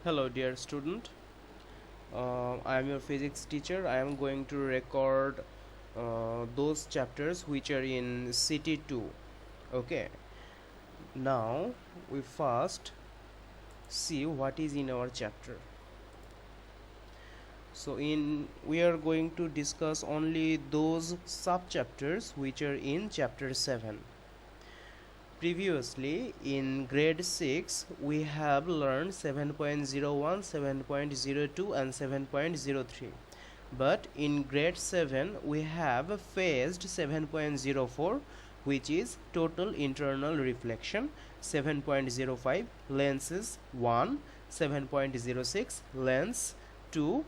Hello dear student, I am your physics teacher. I am going to record those chapters which are in CT2. Okay, now we first see what is in our chapter. So we are going to discuss only those sub chapters which are in chapter 7. Previously in grade 6 we have learned 7.01, 7.02 and 7.03, but in grade 7 we have faced 7.04, which is total internal reflection, 7.05 lenses 1, 7.06 lens 2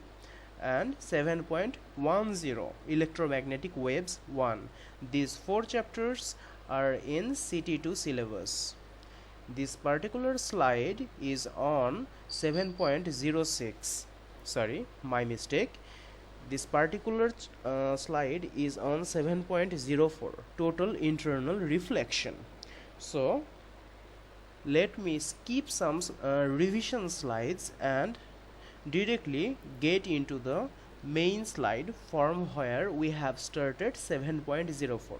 and 7.10 electromagnetic waves 1. These 4 chapters are in CT2 syllabus. This particular slide is on 7.06. Sorry, my mistake. This particular slide is on 7.04, total internal reflection. So let me skip some revision slides and directly get into the main slide from where we have started 7.04,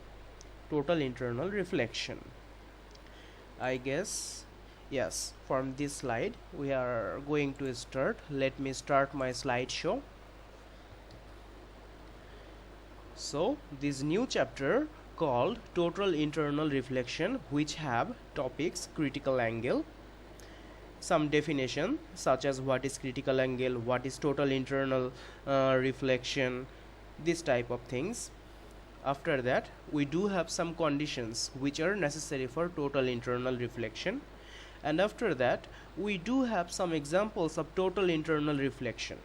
total internal reflection. I guess yes, from this slide we are going to start. Let me start my slideshow. So this new chapter called total internal reflection, which have topics critical angle, some definition such as what is critical angle, what is total internal reflection, this type of things. After that we do have some conditions which are necessary for total internal reflection, and after that we do have some examples of total internal reflection.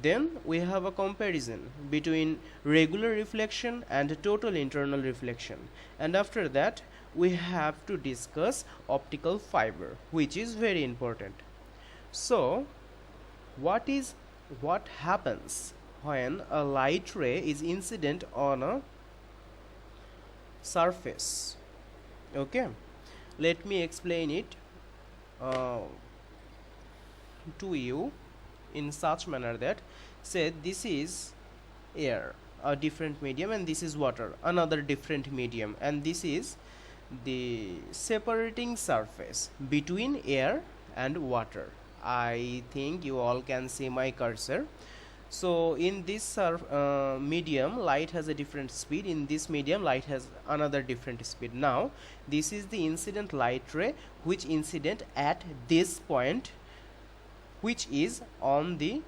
Then we have a comparison between regular reflection and total internal reflection, and after that we have to discuss optical fiber, which is very important. So what happens when a light ray is incident on a surface? Okay, let me explain it to you in such manner that, say this is air, a different medium, and this is water, another different medium, and this is the separating surface between air and water. I think you all can see my cursor. So in this medium light has a different speed, in this medium light has another different speed. Now this is the incident light ray which incident at this point, which is on the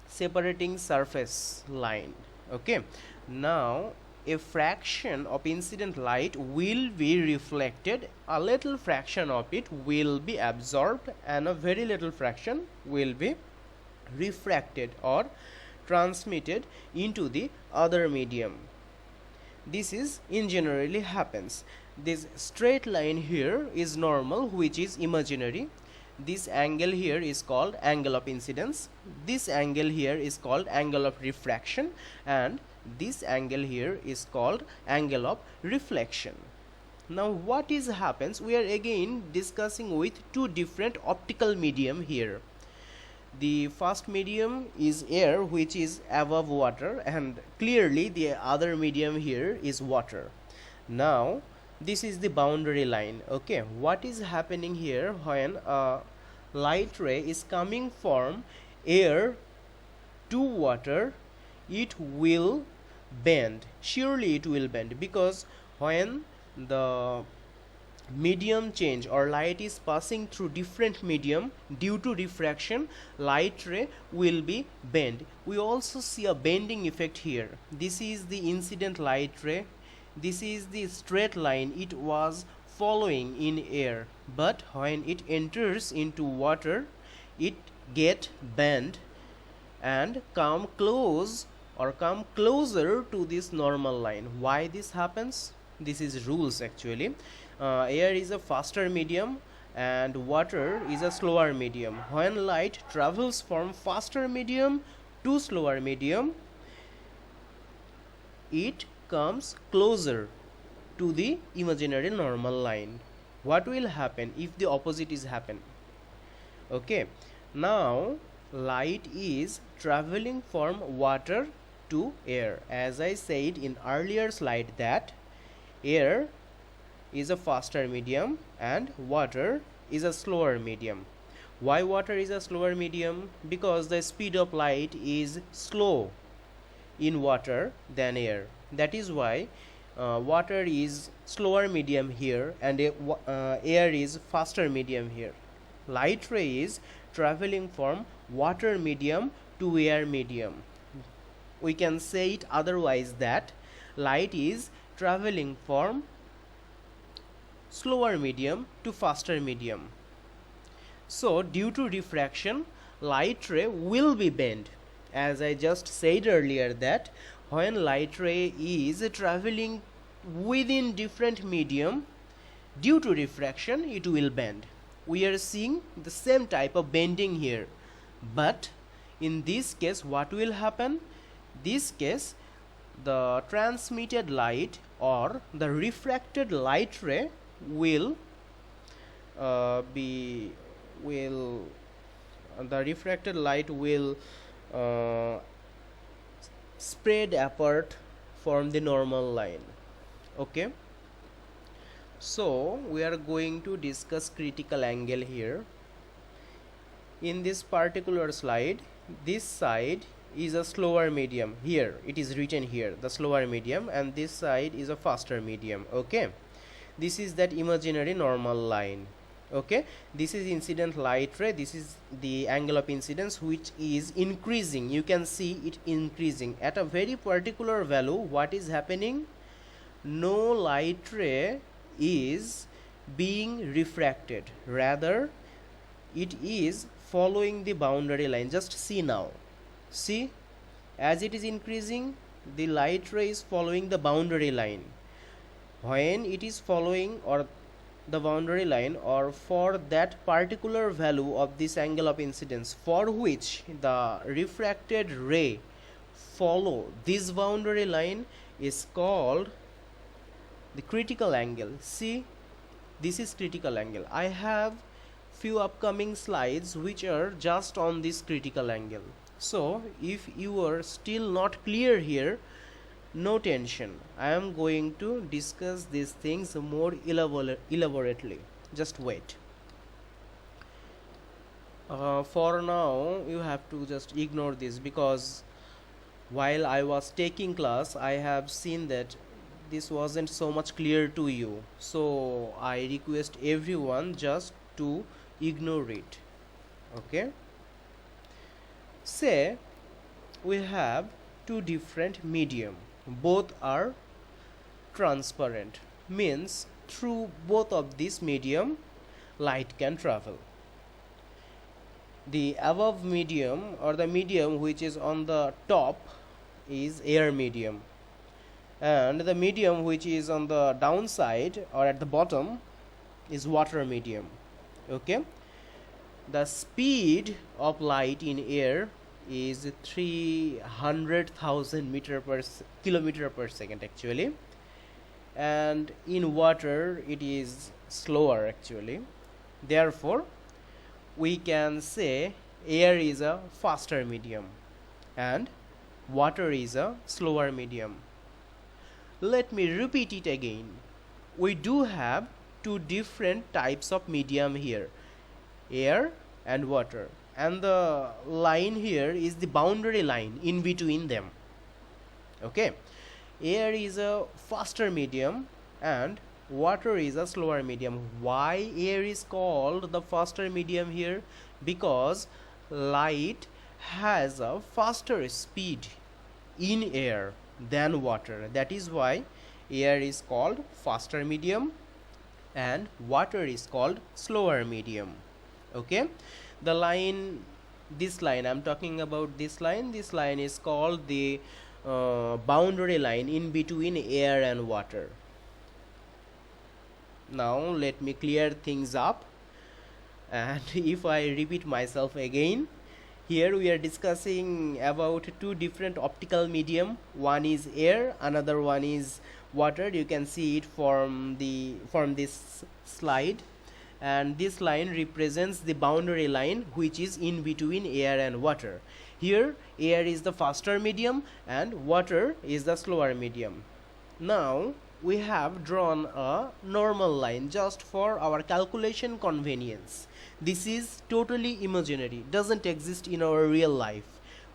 separating surface line. Okay, now a fraction of incident light will be reflected, a little fraction of it will be absorbed, and a very little fraction will be refracted or transmitted into the other medium. This is in generally happens. This straight line here is normal, which is imaginary. This angle here is called angle of incidence, this angle here is called angle of refraction, and this angle here is called angle of reflection. Now what is happens, we are again discussing with two different optical medium here. The first medium is air, which is above water, and clearly the other medium here is water. Now this is the boundary line. Okay, what is happening here when a light ray is coming from air to water? It will bend, surely it will bend, because when the medium change or light is passing through different medium, due to diffraction light ray will be bent. We also see a bending effect here. This is the incident light ray, this is the straight line it was following in air, but when it enters into water it get bent and come close or come closer to this normal line. Why this happens? This is rules actually. Air is a faster medium and water is a slower medium. When light travels from faster medium to slower medium, it comes closer to the imaginary normal line. What will happen if the opposite is happen? Okay, Now light is traveling from water to air. As I said in earlier slide that air is a faster medium and water is a slower medium. Why water is a slower medium? Because the speed of light is slow in water than air. That is why water is slower medium here and air is faster medium here. Light ray is traveling from water medium to air medium. We can say it otherwise that light is traveling from slower medium to faster medium. So due to refraction, light ray will be bent. As I just said earlier that when light ray is traveling within different medium, due to refraction it will bend. We are seeing the same type of bending here, but in this case what will happen? This case the transmitted light or the refracted light ray will the refracted light will spread apart from the normal line. Okay, so we are going to discuss critical angle here. In this particular slide, this side is a slower medium. Here it is written here, the slower medium, and this side is a faster medium. Okay, this is that imaginary normal line. Okay, this is incident light ray. This is the angle of incidence which is increasing. You can see it increasing at a very particular value. What is happening? No light ray is being refracted, rather it is following the boundary line. Just see now, see, as it is increasing, the light ray is following the boundary line. When it is following or the boundary line, or for that particular value of this angle of incidence for which the refracted ray follow this boundary line, is called the critical angle. See, this is critical angle. I have few upcoming slides which are just on this critical angle. So if you are still not clear here, no tension, I am going to discuss these things more elaborately. Just wait. For now you have to just ignore this, because while I was taking class I have seen that this wasn't so much clear to you, so I request everyone just to ignore it. Okay, say we have two different medium, both are transparent, means through both of this medium light can travel. The above medium or the medium which is on the top is air medium, and the medium which is on the downside or at the bottom is water medium. Okay, the speed of light in air is 300,000 kilometer per second actually, and in water it is slower actually. Therefore we can say air is a faster medium and water is a slower medium. Let me repeat it again. We do have two different types of medium here, air and water, and the line here is the boundary line in between them. Okay, air is a faster medium and water is a slower medium. Why air is called the faster medium here? Because light has a faster speed in air than water. That is why air is called faster medium and water is called slower medium. Okay, the line, this line I'm talking about, this line is called the boundary line in between air and water. Now let me clear things up, and if I repeat myself again, here we are discussing about two different optical medium. One is air, another one is water. You can see it from this slide. and this line represents the boundary line which is in between air and water. Here air is the faster medium and water is the slower medium. Now we have drawn a normal line just for our calculation convenience. This is totally imaginary, doesn't exist in our real life.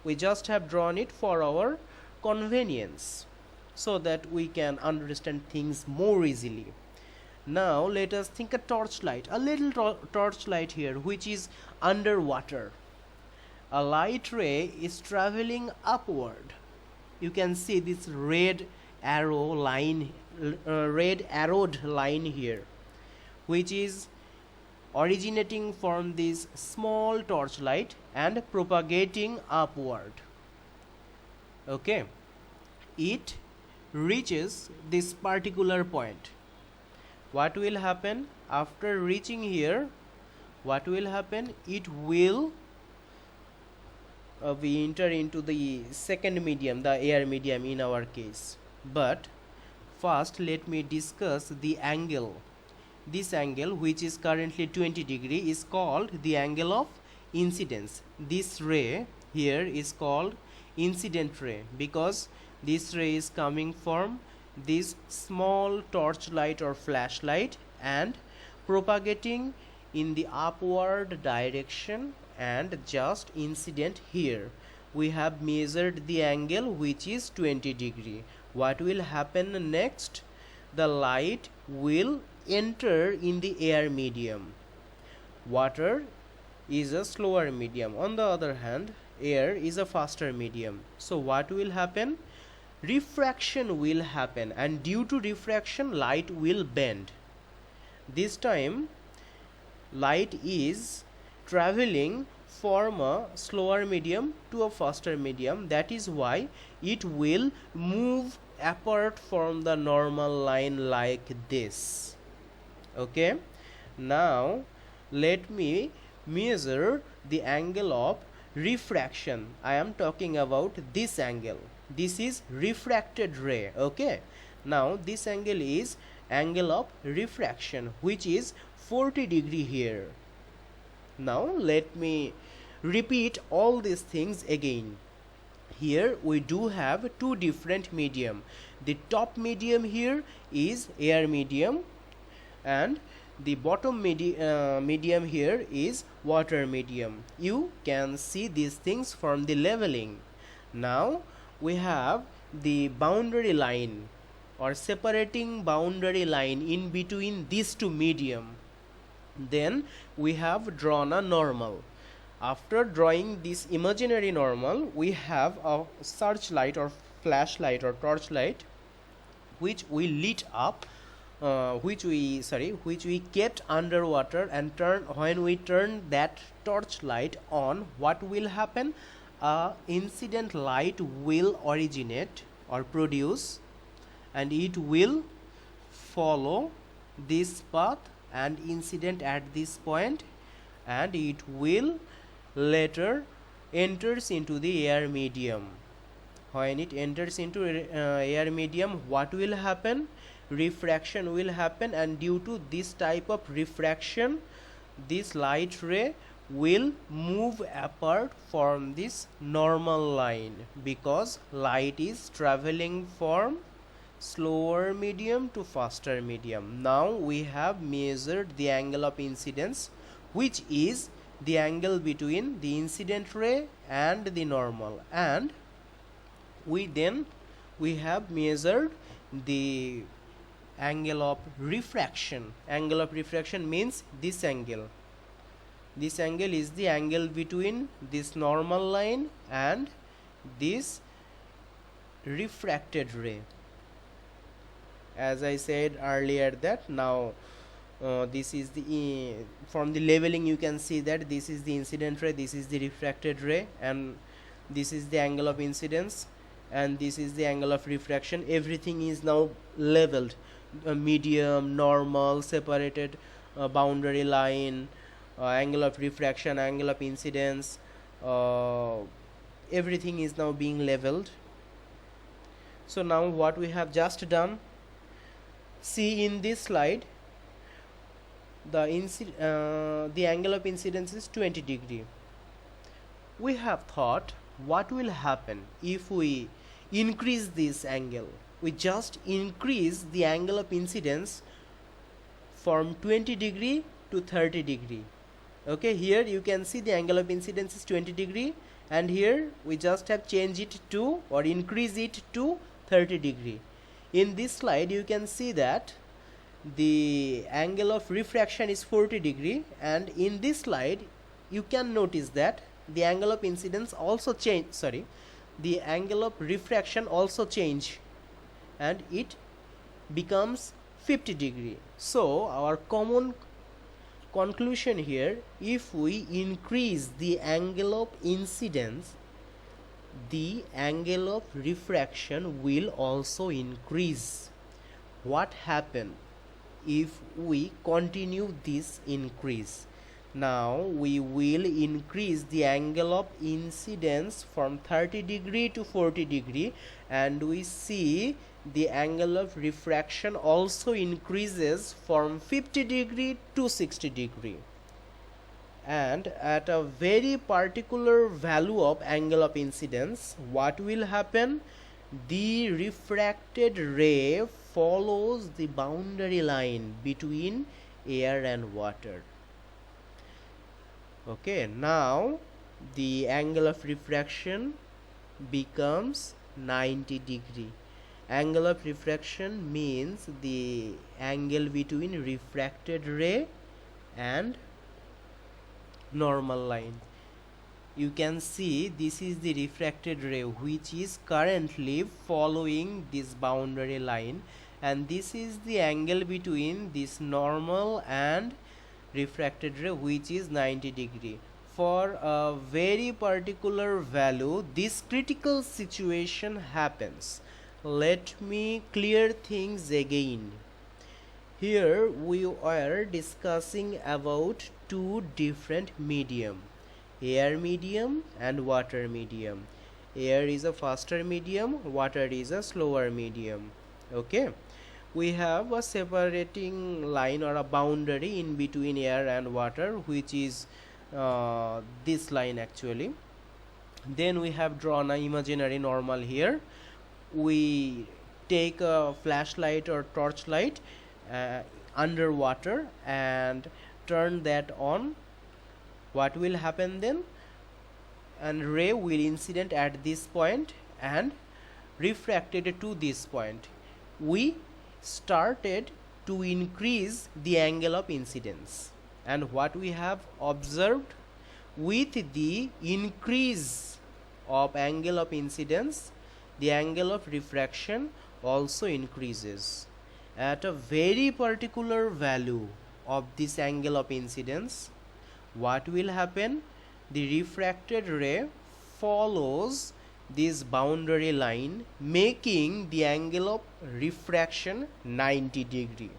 We just have drawn it for our convenience so that we can understand things more easily. Now let us think a torchlight, a little torchlight here which is underwater. A light ray is traveling upward. You can see this red arrowed line here, which is originating from this small torchlight and propagating upward. Okay, it reaches this particular point. What will happen after reaching here? What will happen? It will we enter into the second medium, the air medium in our case. But first let me discuss the angle. This angle, which is currently 20 degree, is called the angle of incidence. This ray here is called incident ray because this ray is coming from this small torchlight or flashlight and propagating in the upward direction and just incident here. We have measured the angle which is 20 degree. What will happen next? The light will enter in the air medium. Water is a slower medium. On the other hand, air is a faster medium. So what will happen? Refraction will happen, and due to refraction light will bend. This time light is traveling from a slower medium to a faster medium. That is why it will move apart from the normal line like this. Okay, now let me measure the angle of refraction. I am talking about this angle. This is refracted ray. Okay, now this angle is angle of refraction, which is 40 degree here. Now let me repeat all these things again. Here we do have two different medium. The top medium here is air medium and the bottom medium here is water medium. You can see these things from the leveling. Now we have the boundary line or separating boundary line in between these two medium. Then we have drawn a normal. After drawing this imaginary normal, we have a searchlight or flashlight or torchlight which we lit up, which we kept underwater, and when we turn that torchlight on, what will happen? Incident light will originate or produce, and it will follow this path and incident at this point, and it will later enters into the air medium. When it enters into air medium, what will happen? Refraction will happen, and due to this type of refraction, this light ray will move apart from this normal line because light is traveling from slower medium to faster medium. Now we have measured the angle of incidence, which is the angle between the incident ray and the normal, and we have measured the angle of refraction. Angle of refraction means this angle. This angle is the angle between this normal line and this refracted ray. As I said earlier that now this is the from the leveling you can see that this is the incident ray, this is the refracted ray, and this is the angle of incidence, and this is the angle of refraction. Everything is now leveled, medium, normal, separated, boundary line, angle of refraction, angle of incidence, everything is now being leveled. So now what we have just done, see in this slide, the angle of incidence is 20 degree. We have thought what will happen if we increase this angle. We just increase the angle of incidence from 20 degree to 30 degree. Okay, here you can see the angle of incidence is 20 degree, and here we just have changed it to, or increase it to 30 degree. In this slide you can see that the angle of refraction is 40 degree, and in this slide you can notice that the angle of incidence also change, the angle of refraction also change, and it becomes 50 degree. So our common conclusion here, if we increase the angle of incidence, the angle of refraction will also increase. What happen if we continue this increase? Now we will increase the angle of incidence from 30 degree to 40 degree, and we see the angle of refraction also increases from 50 degree to 60 degree. And at a very particular value of angle of incidence, what will happen? The refracted ray follows the boundary line between air and water. Okay, now the angle of refraction becomes 90 degree. Angle of refraction means the angle between refracted ray and normal line. You can see this is the refracted ray which is currently following this boundary line, and this is the angle between this normal and refracted ray, which is 90 degree. For a very particular value, this critical situation happens. Let me clear things again. Here we are discussing about two different medium, air medium and water medium. Air is a faster medium, water is a slower medium. Okay, we have a separating line or a boundary in between air and water, which is this line actually. Then we have drawn an imaginary normal here. We take a flashlight or torchlight underwater and turn that on. What will happen then? And ray will incident at this point and refracted to this point. We started to increase the angle of incidence, and what we have observed, with the increase of angle of incidence, the angle of refraction also increases. At a very particular value of this angle of incidence, what will happen? The refracted ray follows this boundary line, making the angle of refraction 90 degree.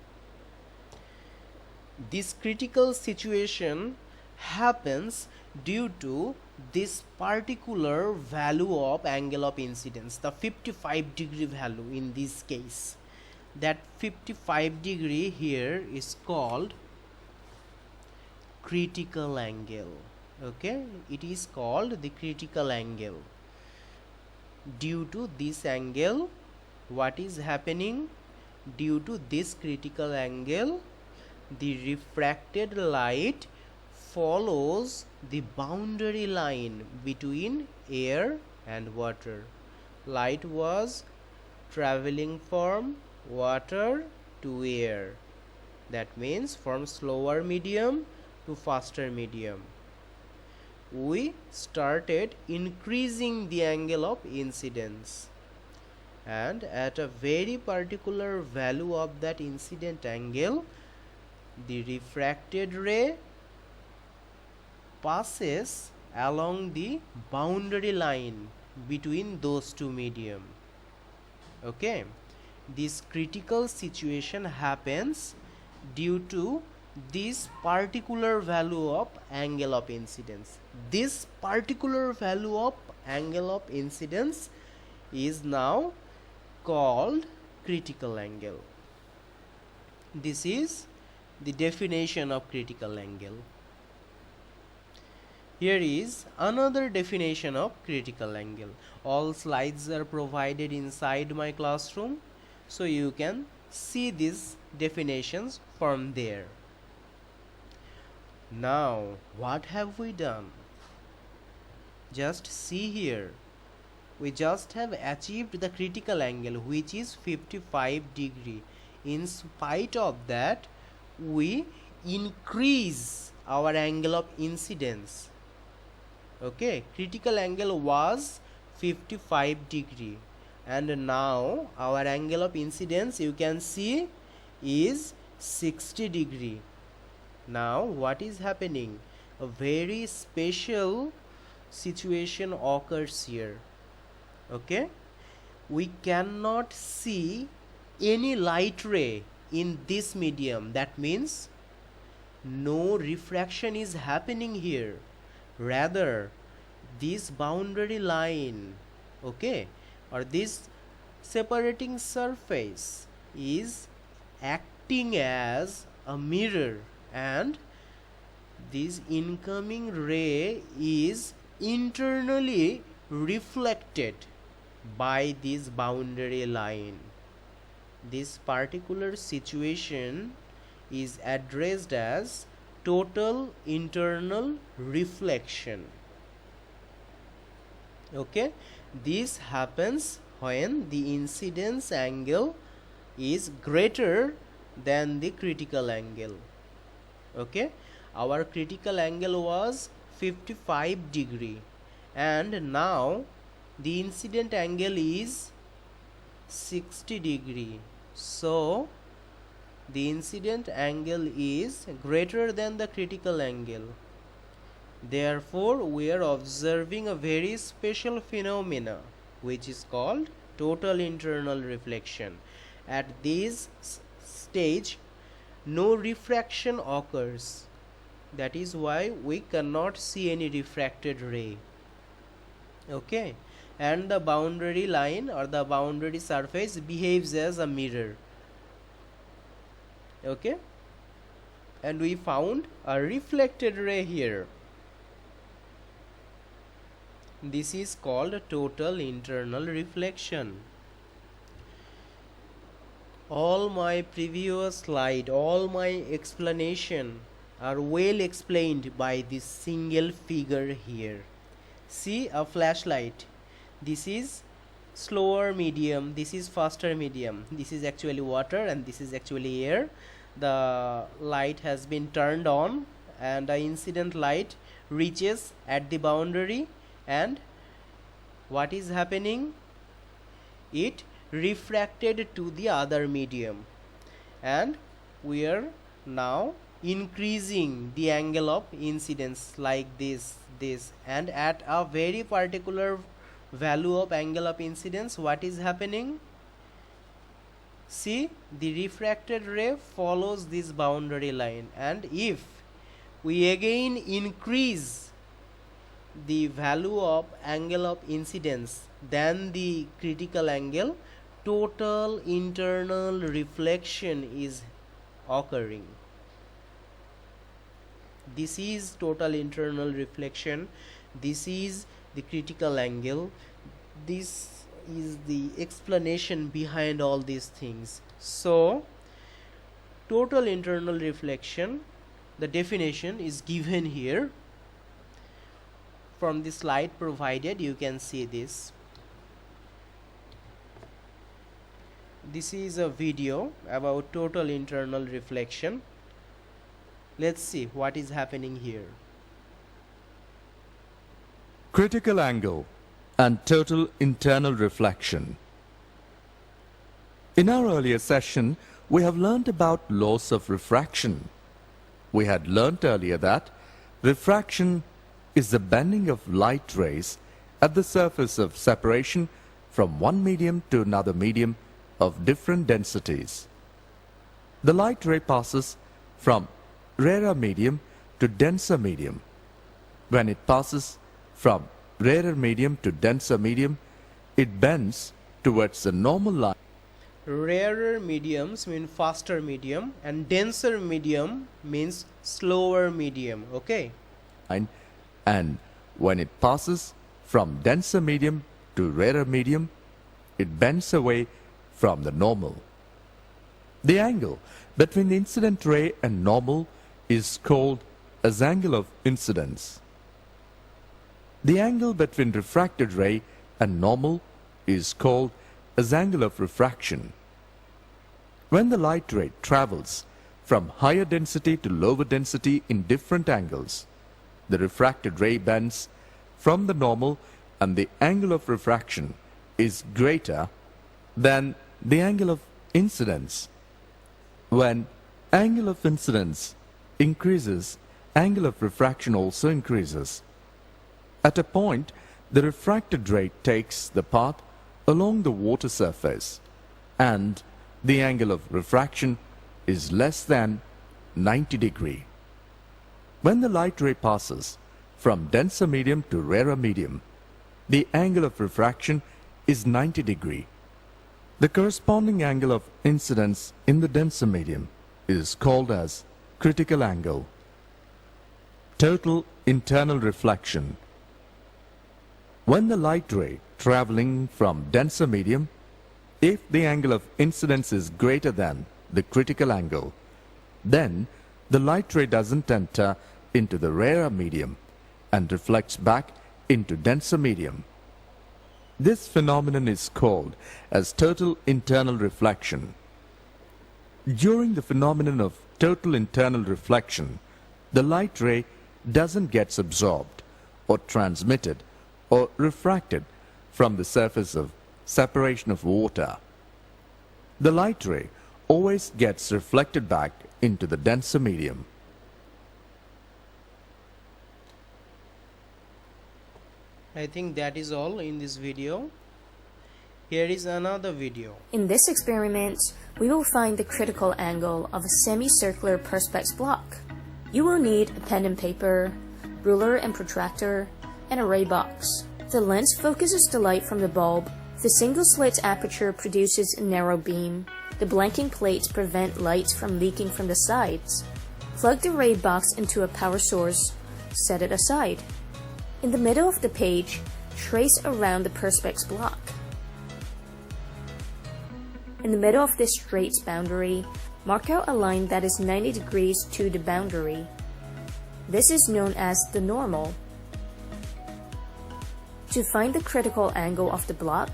This critical situation happens due to this particular value of angle of incidence, the 55 degree value in this case. That 55 degree here is called critical angle. Okay, it is called the critical angle. Due to this angle, what is happening? Due to this critical angle, the refracted light follows the boundary line between air and water. Light was traveling from water to air. That means from slower medium to faster medium. We started increasing the angle of incidence, and at a very particular value of that incident angle, the refracted ray passes along the boundary line between those two medium. Okay, this critical situation happens due to this particular value of angle of incidence. This particular value of angle of incidence is now called critical angle. This is the definition of critical angle. Here is another definition of critical angle. All slides are provided inside my classroom, so you can see these definitions from there. Now, what have we done? Just see here. We just have achieved the critical angle, which is 55 degree. In spite of that, we increase our angle of incidence. Okay, critical angle was 55 degree, and now our angle of incidence, you can see, is 60 degree. Now what is happening? A very special situation occurs here. Okay, we cannot see any light ray in this medium. That means no refraction is happening here. Rather, this boundary line, okay, or this separating surface is acting as a mirror, and this incoming ray is internally reflected by this boundary line. This particular situation is addressed as total internal reflection. Okay, this happens when the incidence angle is greater than the critical angle. Okay, our critical angle was 55 degree, and now the incident angle is 60 degree. So the incident angle is greater than the critical angle. Therefore, we are observing a very special phenomena, which is called total internal reflection. At this stage, no refraction occurs. That is why we cannot see any refracted ray. Okay, and the boundary line or the boundary surface behaves as a mirror. Okay, and we found a reflected ray here. This is called total internal reflection. All my previous slide, all my explanation are well explained by this single figure here. See a flashlight. This is slower medium, this is faster medium, this is actually water and this is actually air. The light has been turned on and the incident light reaches at the boundary, and what is happening? It refracted to the other medium, and we are now increasing the angle of incidence like this, and at a very particular value of angle of incidence, what is happening? See, the refracted ray follows this boundary line, and if we again increase the value of angle of incidence than the critical angle, total internal reflection is occurring. This is total internal reflection, this is the critical angle, this is the explanation behind all these things. So total internal reflection, the definition is given here. From the slide provided, you can see this. This is a video about total internal reflection. Let's see what is happening here. Critical angle and total internal reflection. In our earlier session, we have learnt about laws of refraction. We had learnt earlier that refraction is the bending of light rays at the surface of separation from one medium to another medium of different densities. The light ray passes from rarer medium to denser medium. When it passes from rarer medium to denser medium, it bends towards the normal line. rarer mediums mean faster medium, and denser medium means slower medium. Okay. And when it passes from denser medium to rarer medium, it bends away from the normal. The angle between the incident ray and normal is called as angle of incidence. The angle between refracted ray and normal is called as angle of refraction. When the light ray travels from higher density to lower density in different angles, the refracted ray bends from the normal and the angle of refraction is greater than the angle of incidence. When angle of incidence increases, angle of refraction also increases. At a point, the refracted ray takes the path along the water surface, and the angle of refraction is less than 90 degrees. When the light ray passes from denser medium to rarer medium, the angle of refraction is 90 degrees. The corresponding angle of incidence in the denser medium is called as critical angle. Total internal reflection. When the light ray traveling from denser medium, if the angle of incidence is greater than the critical angle, then the light ray doesn't enter into the rarer medium and reflects back into denser medium. This phenomenon is called as total internal reflection. During the phenomenon of total internal reflection, the light ray doesn't get absorbed or transmitted or refracted from the surface of separation of water. The light ray always gets reflected back into the denser medium. I think that is all in this video. Here is another video. In this experiment, we will find the critical angle of a semicircular perspex block. You will need a pen and paper, ruler and protractor, and a ray box. The lens focuses the light from the bulb. The single slit aperture produces a narrow beam. The blanking plates prevent light from leaking from the sides. Plug the ray box into a power source. Set it aside. In the middle of the page, trace around the perspex block. In the middle of this straight boundary, mark out a line that is 90 degrees to the boundary. This is known as the normal. To find the critical angle of the block,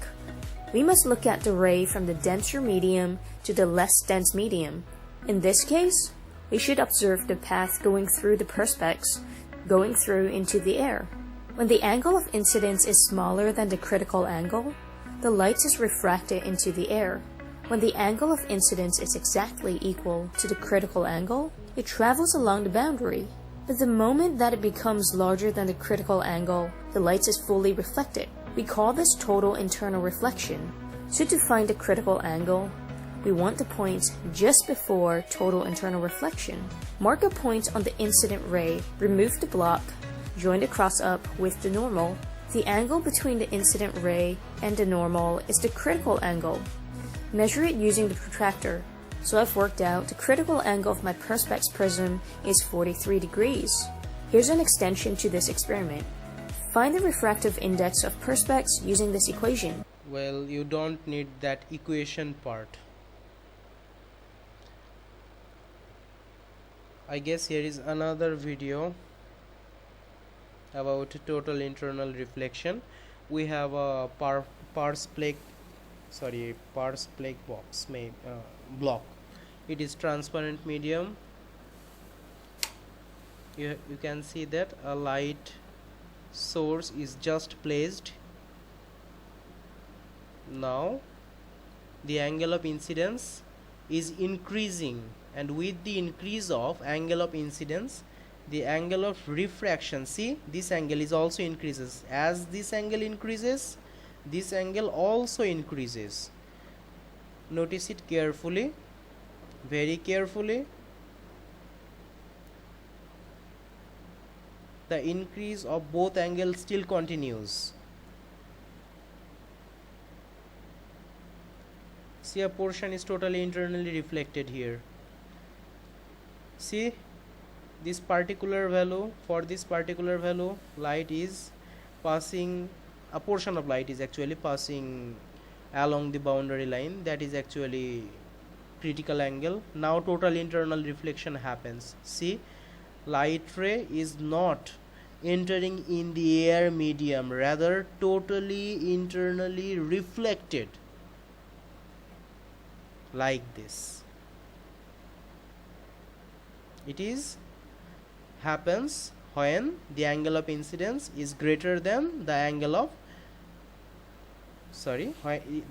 we must look at the ray from the denser medium to the less dense medium. In this case, we should observe the path going through the perspex, going through into the air. When the angle of incidence is smaller than the critical angle, the light is refracted into the air. When the angle of incidence is exactly equal to the critical angle, it travels along the boundary. But the moment that it becomes larger than the critical angle, the light is fully reflected. We call this total internal reflection. So to find the critical angle, we want the point just before total internal reflection. Mark a point on the incident ray, remove the block, join the cross up with the normal. The angle between the incident ray and the normal is the critical angle. Measure it using the protractor. So I've worked out the critical angle of my perspex prism is 43 degrees. Here's an extension to this experiment. Find the refractive index of perspex using this equation. Well, you don't need that equation part. I guess here is another video about total internal reflection. We have a Perspex box block. It is transparent medium. You can see that a light source is just placed. Now the angle of incidence is increasing, and with the increase of angle of incidence, the angle of refraction, see, this angle is also increases. As this angle increases, this angle also increases. Notice it carefully, very carefully. The increase of both angles still continues. See, a portion is totally internally reflected here. See, this particular value, for this particular value, light is passing, a portion of light is actually passing along the boundary line. That is actually critical angle. Now total internal reflection happens. See, light ray is not entering in the air medium, rather totally internally reflected like this. It is happens when the angle of incidence is greater than the angle of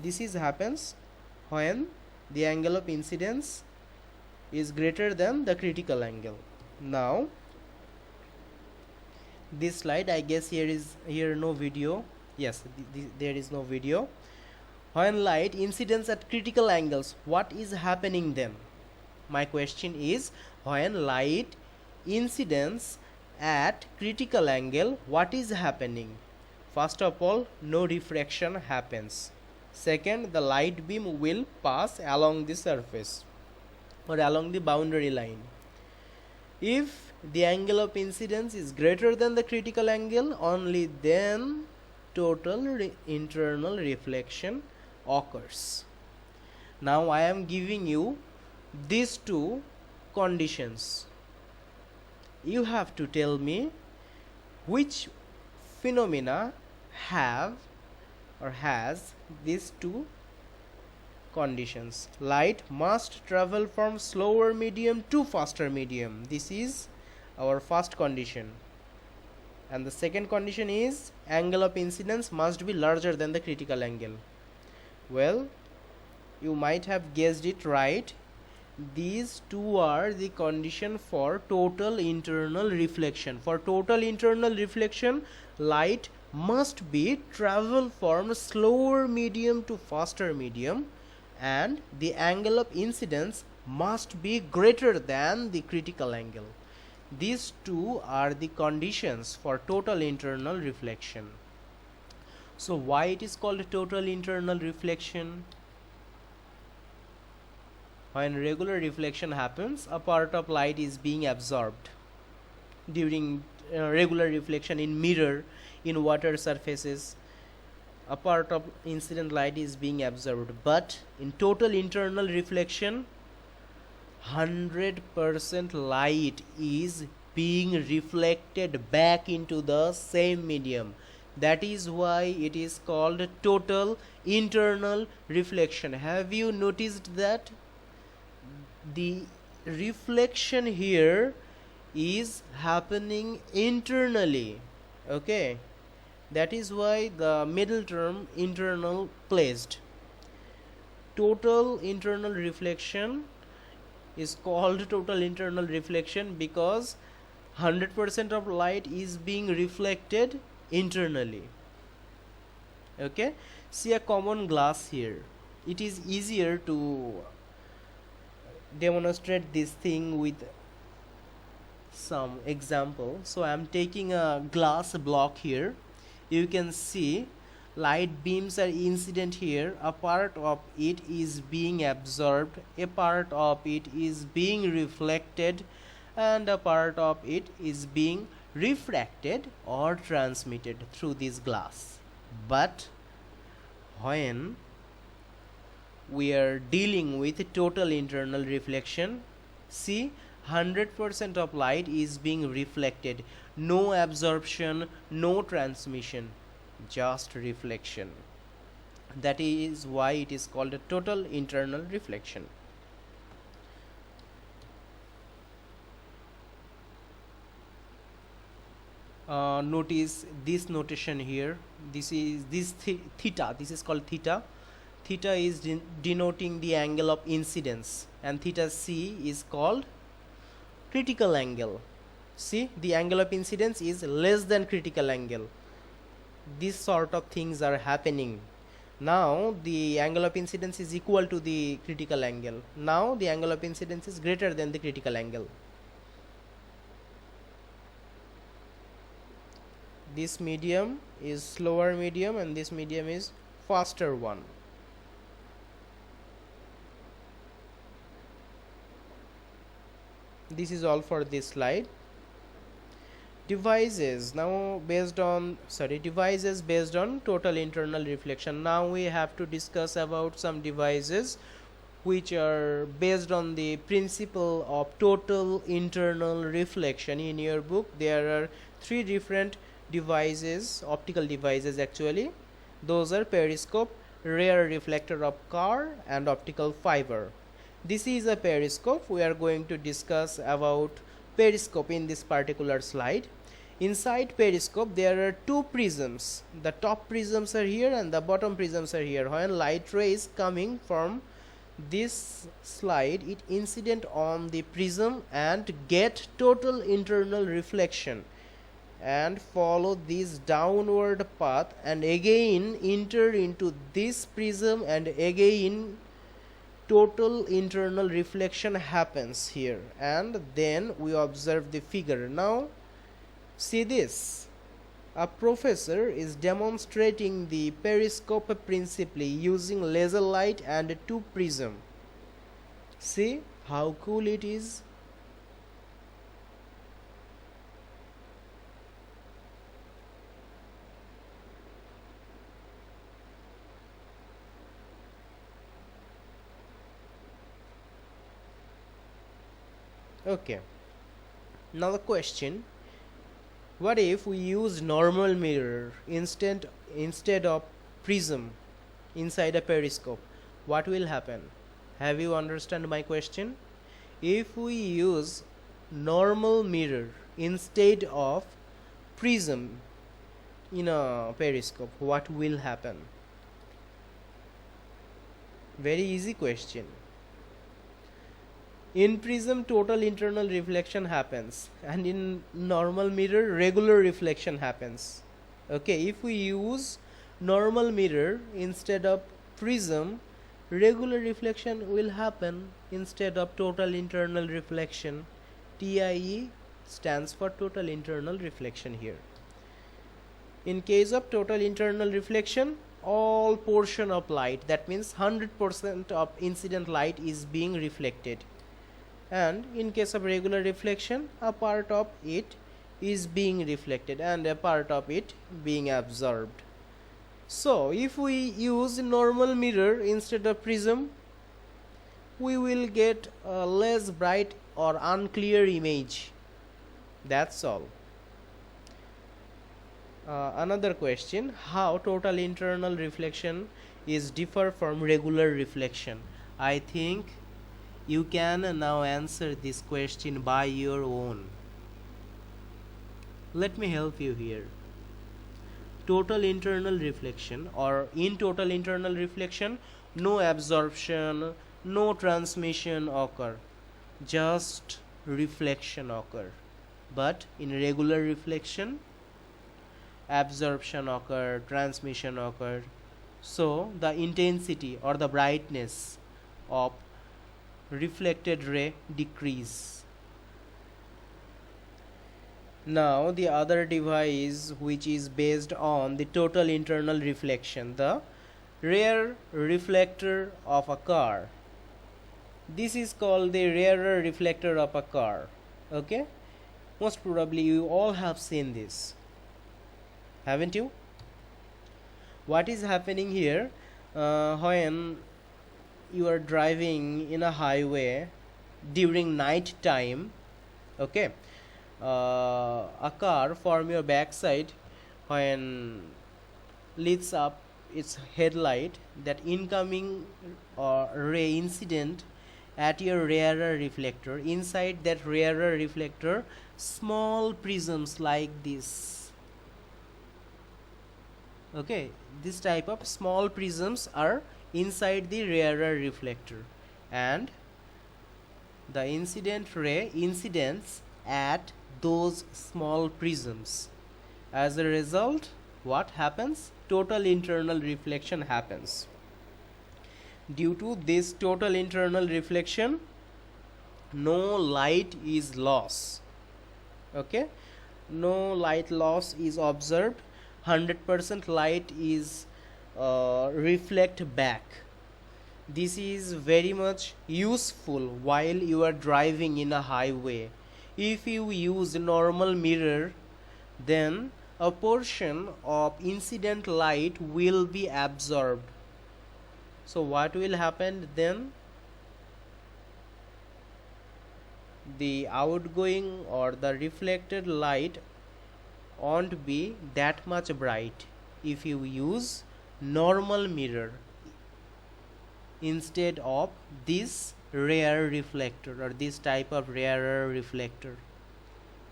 this is happens when the angle of incidence is greater than the critical angle. Now this slide, I guess here no video. Yes, there is no video. When light incidence at critical angles, what is happening then? My question is, when light incidence at critical angle, what is happening? First of all, no refraction happens. Second, the light beam will pass along the surface or along the boundary line. If the angle of incidence is greater than the critical angle, only then total internal reflection occurs. Now I am giving you these two conditions. You have to tell me which phenomena have or has these two conditions. Light must travel from slower medium to faster medium. This is our first condition. And the second condition is angle of incidence must be larger than the critical angle. Well, you might have guessed it right. These two are the condition for total internal reflection. For total internal reflection, light must be travel from slower medium to faster medium, and the angle of incidence must be greater than the critical angle. These two are the conditions for total internal reflection. So why it is called total internal reflection? When regular reflection happens, a part of light is being absorbed. During regular reflection in mirror, in water surfaces, a part of incident light is being absorbed. But in total internal reflection, 100% light is being reflected back into the same medium. That is why it is called total internal reflection. Have you noticed that? The reflection here is happening internally. Okay, that is why the middle term internal placed. Total internal reflection is called total internal reflection because 100% of light is being reflected internally. Okay, see a common glass here. It is easier to demonstrate this thing with some example. So I am taking a glass block here. You can see light beams are incident here. A part of it is being absorbed, a part of it is being reflected, and a part of it is being refracted or transmitted through this glass. But when we are dealing with total internal reflection, see, 100% of light is being reflected. No absorption, no transmission, just reflection. That is why it is called a total internal reflection. Notice this notation here. This is theta. This is called theta. Theta is denoting the angle of incidence, and theta c is called critical angle. See, the angle of incidence is less than critical angle. These sort of things are happening. Now the angle of incidence is equal to the critical angle. Now the angle of incidence is greater than the critical angle. This medium is slower medium and this medium is faster one. this is all for this slide. Devices based on total internal reflection. Now we have to discuss about some devices which are based on the principle of total internal reflection. In your book there are 3 different devices, optical devices actually. Those are periscope, rear reflector of Kerr, and optical fiber. This is a periscope. We are going to discuss about periscope in this particular slide. Inside periscope there are 2 prisms. The top prisms are here and the bottom prisms are here. When light rays coming from this slide, it incident on the prism and get total internal reflection and follow this downward path and again enter into this prism and again total internal reflection happens here, and then we observe the figure. Now see this, a professor is demonstrating the periscope principally using laser light and 2 prism. See how cool it is. Okay, now the question, what if we use normal mirror instead of prism inside a periscope? What will happen? Have you understand my question? If we use normal mirror instead of prism in a periscope, what will happen? Very easy question. In prism total internal reflection happens and in normal mirror regular reflection happens. Okay, if we use normal mirror instead of prism, regular reflection will happen instead of total internal reflection. TIE stands for total internal reflection here. In case of total internal reflection, all portion of light, that means 100% of incident light is being reflected, and in case of regular reflection, a part of it is being reflected and a part of it being absorbed. So if we use normal mirror instead of prism, we will get a less bright or unclear image. That's all. Another question, how total internal reflection is differ from regular reflection? I think you can now answer this question by your own. Let me help you here. Total internal reflection, or in total internal reflection, no absorption, no transmission occur, just reflection occur. But in regular reflection, absorption occur, transmission occur. So the intensity or the brightness of reflected ray decrease. Now the other device which is based on the total internal reflection, the rear reflector of a car. This is called the rear reflector of a car. Okay, most probably you all have seen this, haven't you? What is happening here, when you are driving in a highway during night time, okay, a car from your backside when lights up its headlight, that incoming ray incident at your rear reflector. Inside that rear reflector, small prisms like this. Okay, this type of small prisms are inside the rear reflector, and the incident ray incidents at those small prisms. As a result, what happens? Total internal reflection happens. Due to this total internal reflection, no light is lost. Okay, no light loss is observed. 100% light is reflect back. this is very much useful while you are driving in a highway. If you use normal mirror, then a portion of incident light will be absorbed. So what will happen then? The outgoing or the reflected light won't be that much bright if you use normal mirror instead of this rare reflector or this type of rarer reflector.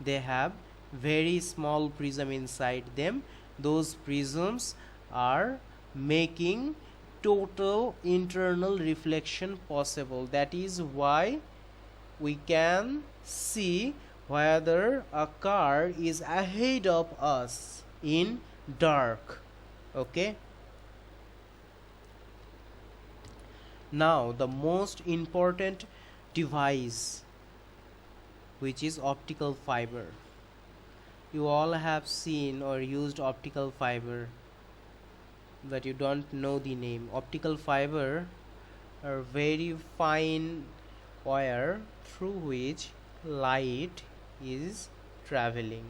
They have very small prism inside them. Those prisms are making total internal reflection possible. That is why we can see whether a car is ahead of us in dark. Okay, now the most important device, which is optical fiber. You all have seen or used optical fiber, but you don't know the name. Optical fiber are very fine wire through which light is traveling.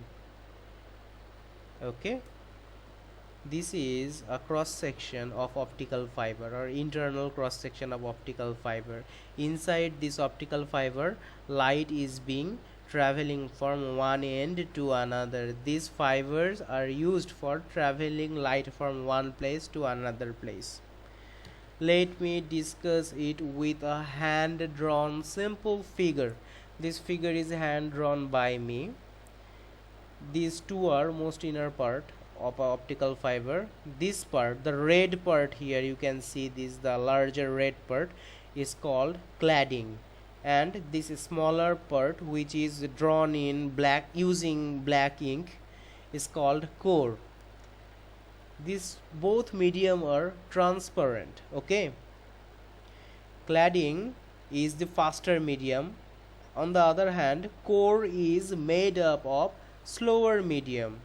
Okay, this is a cross section of optical fiber or internal cross section of optical fiber. Inside this optical fiber, light is being traveling from one end to another. These fibers are used for traveling light from one place to another place. Let me discuss it with a hand drawn simple figure. This figure is hand drawn by me. These two are most inner part of optical fiber. This part, the red part here, you can see this, the larger red part is called cladding, and this smaller part which is drawn in black using black ink is called core. These both medium are transparent. Okay, cladding is the faster medium. On the other hand, core is made up of slower medium.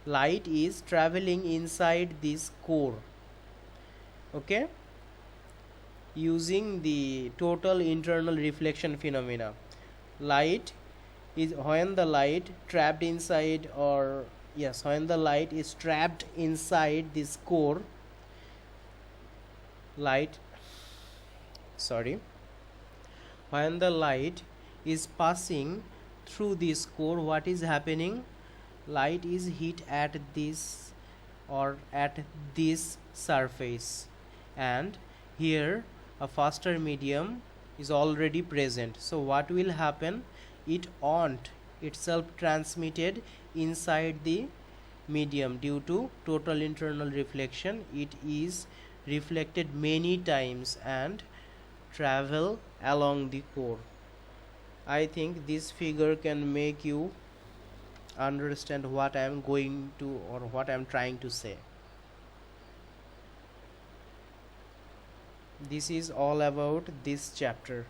Light is traveling inside this core. Okay, using the total internal reflection phenomena, light is when the light trapped inside or yes, when the light is trapped inside this core, when the light is passing through this core, what is happening? Light is hit at this or at this surface, and here a faster medium is already present. So what will happen? It won't itself transmitted inside the medium due to total internal reflection. It is reflected many times and travel along the core. I think this figure can make you understand what I am going to or what I am trying to say. This is all about this chapter.